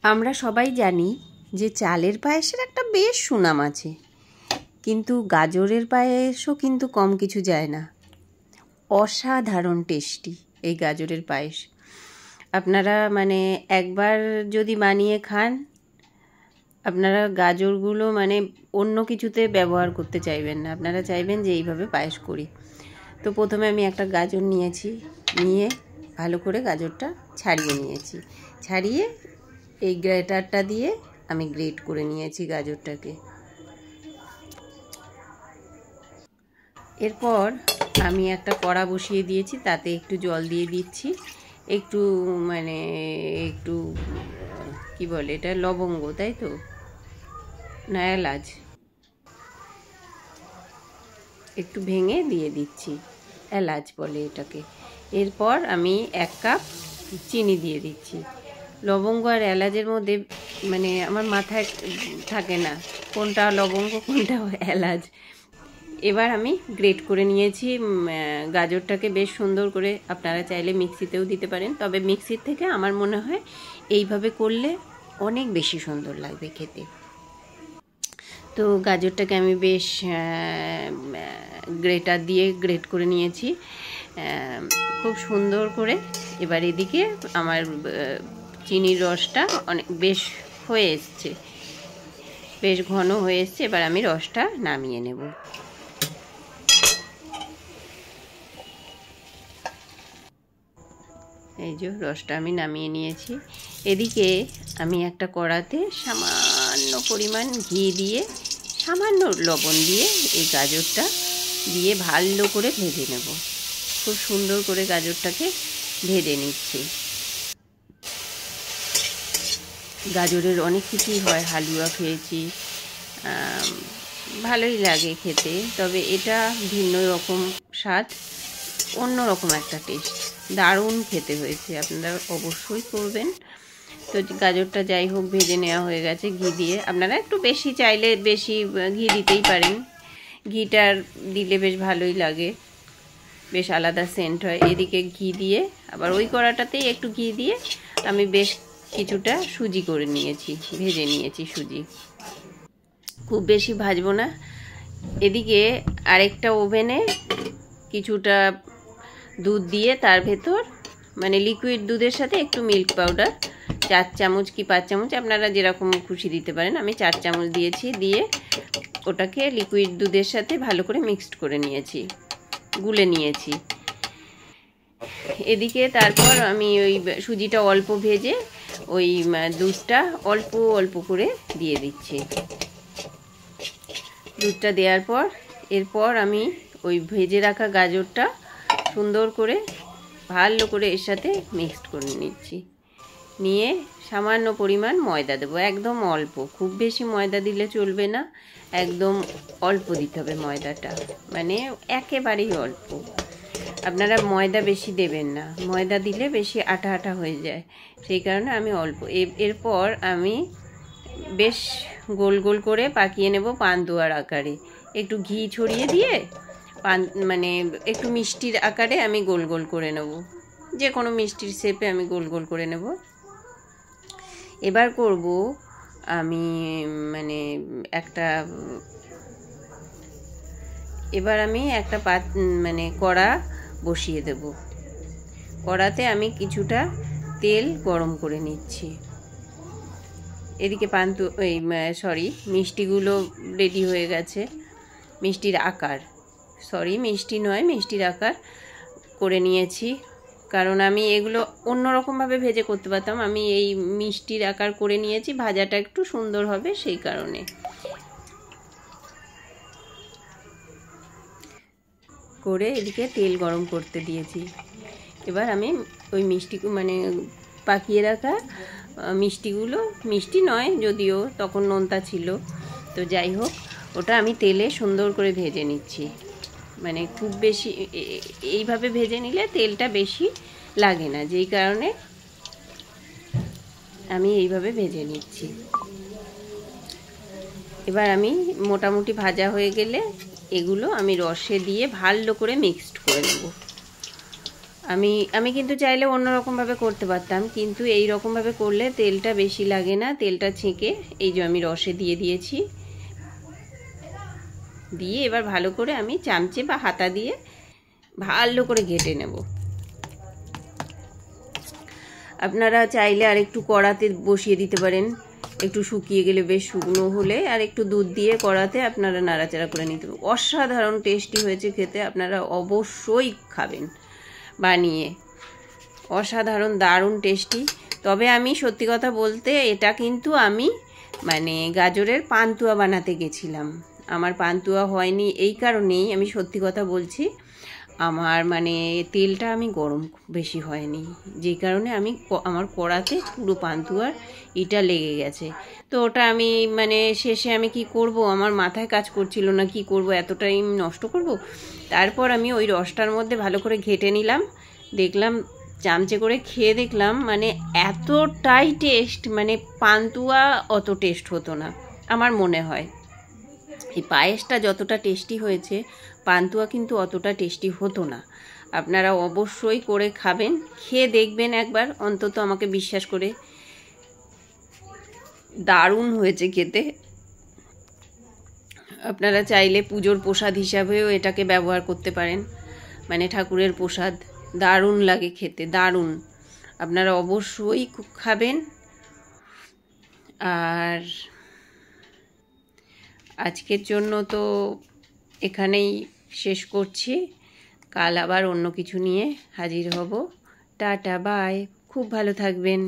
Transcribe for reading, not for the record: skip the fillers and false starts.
আমরা সবাই জানি যে চালের পায়েসের একটা বেশ সুনাম আছে, কিন্তু গাজরের পায়েসও কিন্তু কম কিছু যায় না। অসাধারণ টেস্টি এই গাজরের পায়েস। আপনারা একবার যদি বানিয়ে খান, আপনারা গাজরগুলো অন্য কিছুতে ব্যবহার করতে চাইবেন না, আপনারা চাইবেন যে এইভাবে পায়েস করি। তো প্রথমে আমি একটা গাজর নিয়ে ভালো করে গাজরটা ছাড়িয়ে নিয়েছি। ছাড়িয়ে এই গ্রেটারটা দিয়ে আমি গ্রেট করে নিয়েছি গাজরটাকে। এরপর আমি একটা কড়া বসিয়ে দিয়েছি, তাতে একটু জল দিয়ে দিচ্ছি। একটু একটু কি বলে এটা, লবঙ্গ, তাই তো না, এলাচ একটু ভেঙে দিয়ে দিচ্ছি, এলাচ বলে এটাকে। এরপর আমি 1 কাপ চিনি দিয়ে দিচ্ছি। লবঙ্গ আর এলাচের মধ্যে আমার মাথায় থাকে না কোনটা লবঙ্গ কোনটা এলাচ। এবার আমি গ্রেট করে নিয়েছি গাজরটাকে বেশ সুন্দর করে। আপনারা চাইলে মিক্সিতেও দিতে পারেন, তবে মিক্সির থেকে আমার মনে হয় এইভাবে করলে অনেক বেশি সুন্দর লাগবে খেতে। তো গাজরটাকে আমি বেশ গ্রেটার দিয়ে গ্রেট করে নিয়েছি খুব সুন্দর করে। এবার এদিকে আমার চিনির রসটা বেশ হয়ে এসছে, বেশ ঘন হয়ে এসছে। এবার আমি রসটা নামিয়ে নেব। এই যে রসটা আমি নামিয়ে নিয়েছি। এদিকে আমি একটা কড়াতে সামান্য পরিমাণ ঘি দিয়ে, সামান্য লবণ দিয়ে এই গাজরটা দিয়ে ভালো করে ভেজে নেব। খুব সুন্দর করে গাজরটাকে ভেজে নিচ্ছি। গাজরের অনেক কিছুই হয়, হালুয়া খেয়েছি, ভালোই লাগে খেতে, তবে এটা ভিন্ন রকম স্বাদ, অন্য রকম একটা টেস্ট, দারুণ খেতে হয়েছে। আপনারা অবশ্যই করবেন। তো গাজরটা যাই হোক ভেজে নেওয়া হয়ে গেছে ঘি দিয়ে। আপনারা একটু বেশি চাইলে বেশি ঘি দিতেই পারেন, ঘিটার দিলে বেশ ভালোই লাগে, বেশ আলাদা সেন্ট হয়। এদিকে ঘি দিয়ে আবার ওই কড়াটাতেই একটু ঘি দিয়ে আমি বেশ কিছুটা সুজি করে নিয়েছি, ভেজে নিয়েছি সুজি, খুব বেশি ভাজবো না। এদিকে আরেকটা ওভেনে কিছুটা দুধ দিয়ে তার ভেতর লিকুইড দুধের সাথে একটু মিল্ক পাউডার 4 চামচ কি 5 চামচ, আপনারা যেরকম খুশি দিতে পারেন, আমি 4 চামচ দিয়েছি। দিয়ে ওটাকে লিকুইড দুধের সাথে ভালো করে মিক্সড করে নিয়েছি, গুলে নিয়েছি। এদিকে তারপর আমি ওই সুজিটা অল্প ভেজে ওই দুধটা অল্প অল্প করে দিয়ে দিচ্ছি। দুধটা দেওয়ার পর এরপর আমি ওই ভেজে রাখা গাজরটা সুন্দর করে ভালো করে এর সাথে মিক্সড করে নিচ্ছি। নিয়ে সামান্য পরিমাণ ময়দা দেবো, একদম অল্প, খুব বেশি ময়দা দিলে চলবে না, একদম অল্প দিতে হবে ময়দাটা, একেবারেই অল্প। আপনারা ময়দা বেশি দেবেন না, ময়দা দিলে বেশি আঠা আঠা হয়ে যায়, সেই কারণে আমি অল্প। এরপর আমি বেশ গোল গোল করে পাকিয়ে নেব পান্তুয়ার আকারে। একটু ঘি ছড়িয়ে দিয়ে একটু মিষ্টির আকারে আমি গোল গোল করে নেব, যে কোনো মিষ্টির শেপে আমি গোল গোল করে নেব। এবার করব আমি একটা কড়া বসিয়ে দেব। কড়াতে আমি কিছুটা তেল গরম করে নিচ্ছি। এদিকে মিষ্টিগুলো রেডি হয়ে গেছে। মিষ্টির আকার করে নিয়েছি, কারণ আমি এগুলো অন্যরকমভাবে ভেজে করতে পারতাম, আমি এই মিষ্টির আকার করে নিয়েছি, ভাজাটা একটু সুন্দর হবে সেই কারণে। করে এদিকে তেল গরম করতে দিয়েছি। এবার আমি ওই পাকিয়ে রাখা মিষ্টিগুলো, মিষ্টি নয় যদিও, তখন নোনতা ছিল, তো যাই হোক, ওটা আমি তেলে সুন্দর করে ভেজে নিচ্ছি। খুব বেশি এইভাবে ভেজে নিলে তেলটা বেশি লাগে না, যেই কারণে আমি এইভাবে ভেজে নিচ্ছি। এবার আমি মোটামুটি ভাজা হয়ে গেলে এগুলো আমি রসে দিয়ে ভালো করে মিক্সড করে নেব। আমি কিন্তু চাইলে অন্যরকমভাবে করতে পারতাম, কিন্তু এই রকমভাবে করলে তেলটা বেশি লাগে না। তেলটা ছেঁকে এই যে আমি রসে দিয়ে দিয়েছি, দিয়ে এবার ভালো করে আমি চামচে বা হাতা দিয়ে ভালো করে ঘেটে নেব। আপনারা চাইলে আর একটু কড়াতে বসিয়ে দিতে পারেন, একটু শুকিয়ে গেলে, বেশ শুকনো হলে আর একটু দুধ দিয়ে কড়াতে আপনারা নাড়াচাড়া করে নিতে পারেন। অসাধারণ টেস্টি হয়েছে খেতে, আপনারা অবশ্যই খাবেন বানিয়ে, অসাধারণ দারুণ টেস্টি। তবে আমি সত্যি কথা বলতে এটা কিন্তু আমি মানে গাজরের পান্তুয়া বানাতে গেছিলাম, আমার পান্তুয়া হয়নি। এই কারণেই আমি সত্যি কথা বলছি, আমার মানে তেলটা আমি গরম বেশি হয়নি, যে কারণে আমি আমার কড়াতে পুরো পান্তুয়ার এটা লেগে গেছে। তো ওটা আমি মানে শেষে আমি কি করব, আমার মাথায় কাজ করছিল না কি করব, এত টাইম নষ্ট করব। তারপর আমি ওই রসটার মধ্যে ভালো করে ঘেটে নিলাম, দেখলাম চামচে করে খেয়ে দেখলাম মানে এতটাই টেস্ট, মানে পান্তুয়া অত টেস্ট হতো না আমার মনে হয়। এই পায়েসটা যতটা টেস্টি হয়েছে, পান্তুয়া কিন্তু অতটা টেস্টি হতো না। আপনারা অবশ্যই করে খাবেন, খেয়ে দেখবেন একবার অন্তত, আমাকে বিশ্বাস করে। দারুণ হয়েছে খেতে। আপনারা চাইলে পুজোর প্রসাদ হিসাবেও এটাকে ব্যবহার করতে পারেন, মানে ঠাকুরের প্রসাদ। দারুণ লাগে খেতে, দারুণ। আপনারা অবশ্যই খাবেন। আর আজকের জন্য তো এখানেই শেষ করছি, কাল আবার অন্য কিছু নিয়ে হাজির হব। টাটা, বাই, খুব ভালো থাকবেন।